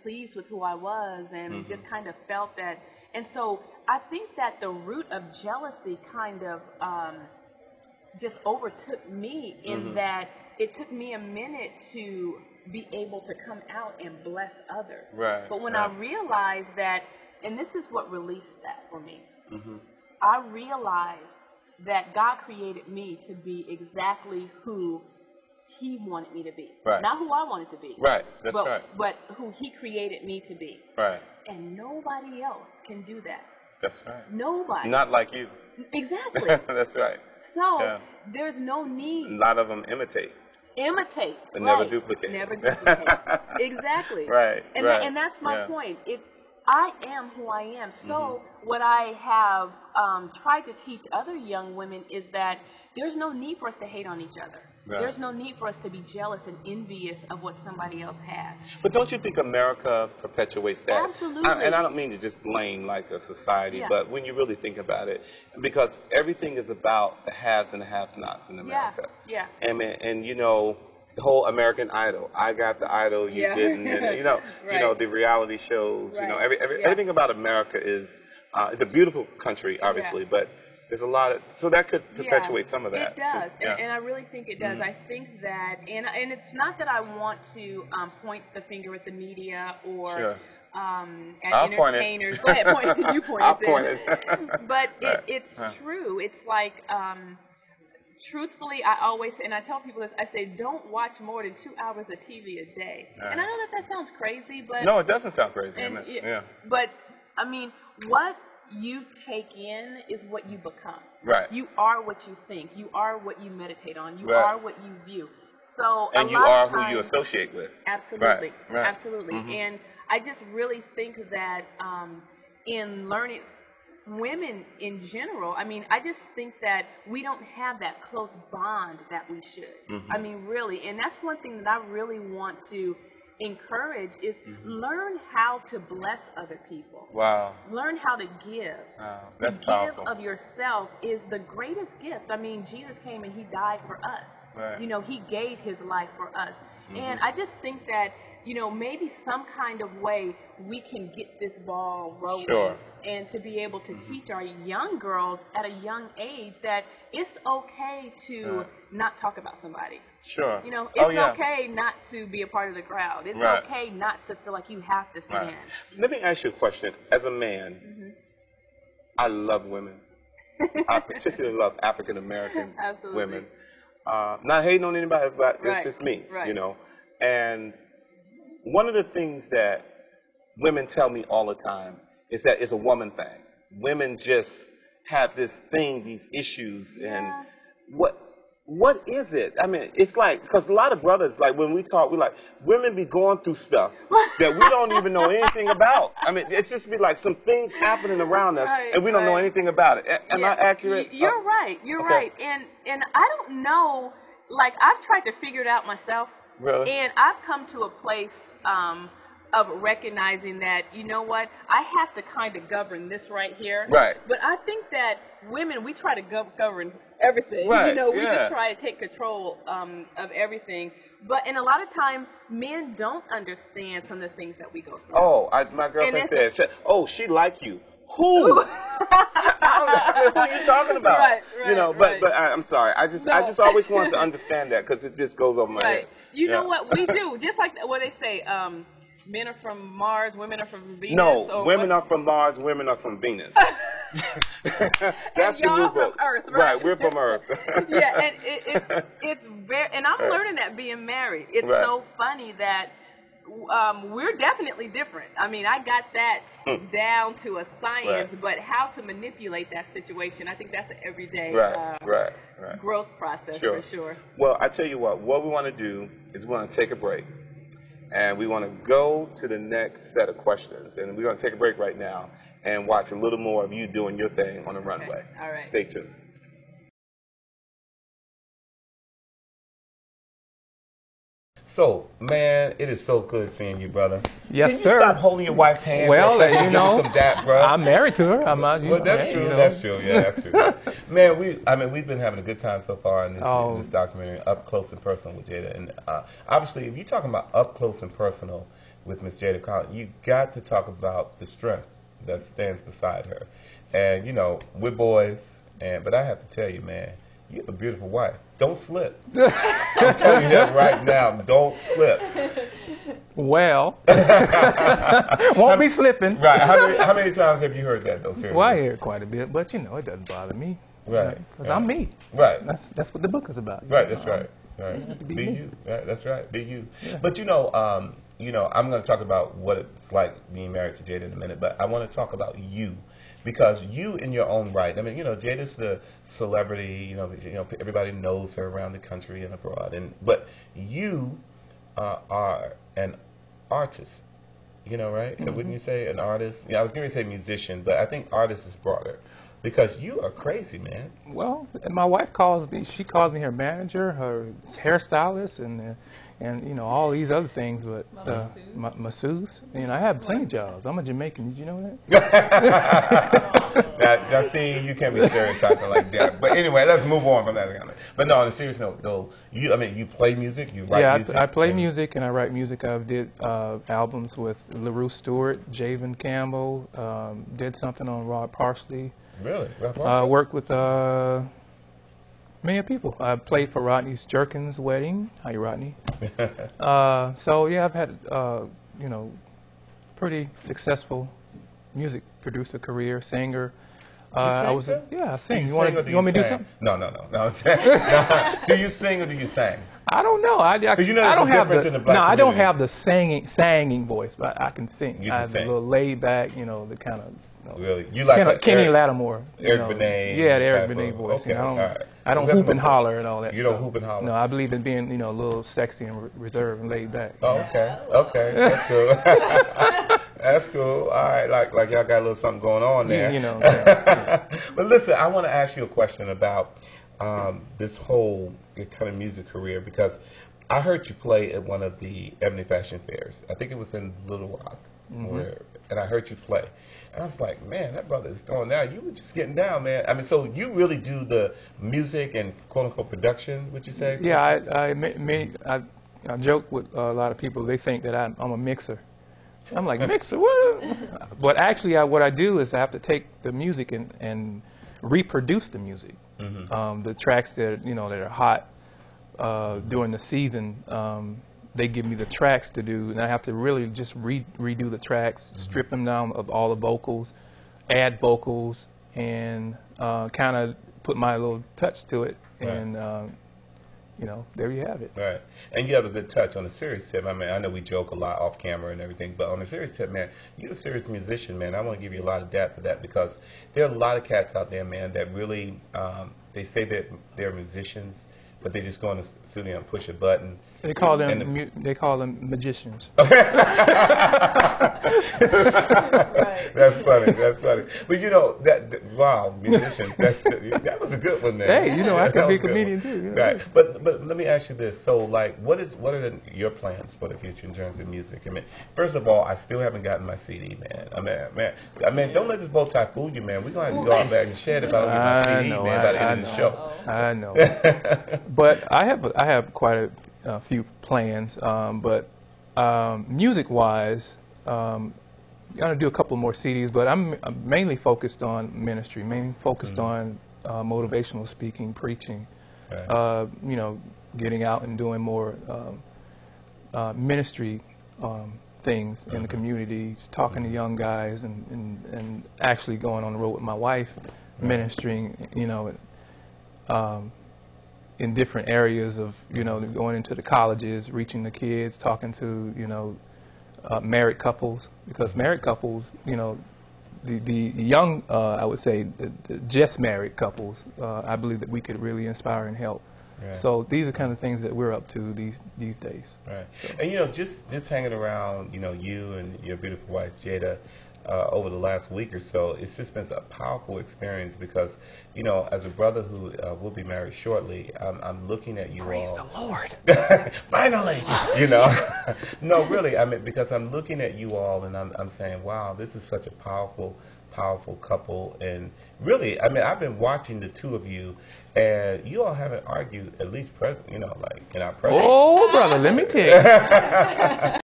pleased with who I was and just kind of felt that. And so I think that the root of jealousy kind of just overtook me in that it took me a minute to be able to come out and bless others. Right. But when I realized that, and this is what released that for me, I realized that God created me to be exactly who He wanted me to be. Right. Not who I wanted to be. Right, that's right. But who He created me to be. Right. And nobody else can do that. That's right. Nobody. Not like you. Exactly. That's right. So there's no need. A lot of them imitate. Imitate. But never duplicate. Never duplicate. Exactly. Right. And that's my point. It's I am who I am. So what I have tried to teach other young women is that there's no need for us to hate on each other. Right. There's no need for us to be jealous and envious of what somebody else has. But don't you think America perpetuates that? Absolutely. And I don't mean to just blame like a society, but when you really think about it, because everything is about the haves and the have-nots in America. Yeah. And you know, the whole American Idol. I got the idol, you didn't. And, you know, the reality shows. You know, everything about America is it's a beautiful country, obviously, but there's a lot of, so that could perpetuate some of that. It does, too. and I really think it does. I think that, and it's not that I want to point the finger at the media or at entertainers. Go ahead, point. You point I'll it. Point it. But it's true. It's like, truthfully, I always say, and I tell people this, I say, don't watch more than 2 hours of TV a day. And I know that sounds crazy, but no, it doesn't sound crazy. But I mean, what you take in is what you become. Right. You are what you think. You are what you meditate on. You are what you view. So and you are who you associate with. Absolutely. Right. Absolutely. And I just really think that in learning women in general, I mean, I just think that we don't have that close bond that we should. I mean, really. And that's one thing that I really want to encourage is learn how to bless other people. Wow. Learn how to give. Wow. That's to powerful. give of yourself is the greatest gift. I mean, Jesus came and He died for us. Right. You know, He gave His life for us. And I just think that, you know, maybe some kind of way we can get this ball rolling. Sure. And to be able to teach our young girls at a young age that it's okay to not talk about somebody. Sure. You know, it's okay not to be a part of the crowd. It's okay not to feel like you have to fit in. Let me ask you a question. As a man, I love women. I particularly love African American women. Not hating on anybody else, but it's just me, you know. And one of the things that women tell me all the time is that it's a woman thing. Women just have this thing, these issues, and what is it? I mean, it's like, because a lot of brothers, like when we talk, we like, women be going through stuff that we don't even know anything about. I mean, it's just be like some things happening around us, and we don't know anything about it. Am I accurate? You're right. You're right. And I don't know, like, I've tried to figure it out myself. Really? And I've come to a place of recognizing that, you know what, I have to kind of govern this right here. Right. But I think that women, we try to govern everything. Right. You know, we just try to take control of everything. And a lot of times, men don't understand some of the things that we go through. Oh, my girlfriend said, oh, she like you. Who? Who are you talking about? Right, you know, but I'm sorry. I just always wanted to understand that because it just goes over my head. You know what we do? Just like what they say, men are from Mars, women are from Venus. No, women are from Mars, women are from Venus. That's the new book. From Earth, right? We're from Earth. And it's very, and I'm learning that being married. It's so funny that we're definitely different. I mean, I got that down to a science, but how to manipulate that situation, I think that's an everyday growth process for sure. Well, I tell you what we want to do is we want to take a break, and we want to go to the next set of questions, and we're going to take a break right now and watch a little more of you doing your thing on the runway. All right. Stay tuned. So, man, it is so good seeing you, brother. Yes, sir. Can you stop holding your wife's hand? Well, you know, some dap, bro. I'm married to her. I'm not. Well, that's true. You know. That's true. Yeah, that's true. Man, we've been having a good time so far in this, this documentary, Up Close and Personal with Jada. And obviously, if you're talking about up close and personal, with Miss Jada Collins, you got to talk about the strength that stands beside her. And, you know, we're boys, but I have to tell you, man, you have a beautiful wife. Don't slip. I'm telling you that right now. Don't slip. Well, won't be slipping. Right. How many times have you heard that, though, seriously? Well, I hear it quite a bit, but, you know, it doesn't bother me. Right. Because I'm me. Right. That's what the book is about. Right, that's right. Right. Be you. Right, that's right. Be you. Yeah. But, you know, I'm going to talk about what it's like being married to Jada in a minute, but I want to talk about you. Because you, in your own right, I mean, you know, Jada's the celebrity. You know, everybody knows her around the country and abroad. But you are an artist. You know, right? Mm-hmm. Wouldn't you say an artist? Yeah, I was going to say musician, but I think artist is broader. Because you are crazy, man. Well, my wife calls me. She calls me her manager, her hairstylist, and you know all these other things. But masseuse. You know, I have plenty of jobs. I'm a Jamaican. Did you know that? now, see, you can't be stereotyping like that. But anyway, let's move on from that. But no, on a serious note, though, you play music. You write music. Yeah, I play music and I write music. I've did albums with LaRue Stewart, Javen Campbell. Did something on Rod Parsley. Really? Worked with many people. I played for Rodney Jerkins' wedding. Hi, Rodney. So yeah, I've had you know, pretty successful music producer career, singer. I sing. You want me to do something? No. Do you sing or do you sing? I don't know. I don't have I don't have the singing voice, but I can sing. You I can have sing. a little laid back, you know, the kind of. Really? You like Kenny Lattimore. Eric Benet? Yeah, the Eric Benet voice. Okay, you know, I don't hoop and holler and all that. You don't hoop and holler? No, I believe in being, you know, a little sexy and reserved and laid back. Oh, okay. That's cool. That's cool. All right, like y'all got a little something going on there. You know. Yeah. But listen, I want to ask you a question about this whole kind of music career, because I heard you play at one of the Ebony Fashion Fairs. I think it was in Little Rock, and I heard you play. And I was like, man, that brother is throwing down. You were just getting down, man. I mean, so you really do the music and quote-unquote production, would you say? Yeah, I joke with a lot of people. They think that I'm a mixer. I'm like, mixer? What? But actually, what I do is I have to take the music and reproduce the music. The tracks that are hot during the season. They give me the tracks to do, and I have to really just redo the tracks, strip them down of all the vocals, add vocals, and kind of put my little touch to it, and there you have it. Right, and you have a good touch. On a serious tip, I mean, I know we joke a lot off camera and everything, but on a serious tip, man, you're a serious musician, man. I want to give you a lot of dap for that, because there are a lot of cats out there, man, that really, they say that they're musicians, but they just go in the studio and push a button. They call them magicians. That's funny. That's funny. But wow, musicians. That was a good one, man. Hey, I can be a comedian too. Right. But let me ask you this. So, like, what are your plans for the future in terms of music? I mean, first of all, I still haven't gotten my CD, man. I mean, don't let this bow tie fool you, man. We're gonna have to go out back and shed if I don't get my CD, man, by the end of the show. I know. But I have quite a few plans, but music-wise, I'm gonna do a couple more CDs. But I'm mainly focused on ministry, mainly focused on motivational speaking, preaching. Right. Getting out and doing more ministry things in the communities, talking to young guys, and actually going on the road with my wife, ministering. In different areas of, going into the colleges, reaching the kids, talking to, married couples, because married couples, the young, I would say, the just married couples, I believe that we could really inspire and help. Right. So these are kind of things that we're up to these days. Right. So. And, just hanging around, you and your beautiful wife, Jada, over the last week or so, it's just been a powerful experience, because, as a brother who will be married shortly, I'm looking at you Praise all. Praise the Lord. Finally, No, really, I mean, because I'm looking at you all and I'm saying, wow, this is such a powerful couple. And really, I mean, I've been watching the two of you, and you all haven't argued, at least present, like in our presence. Oh, brother, let me tell you.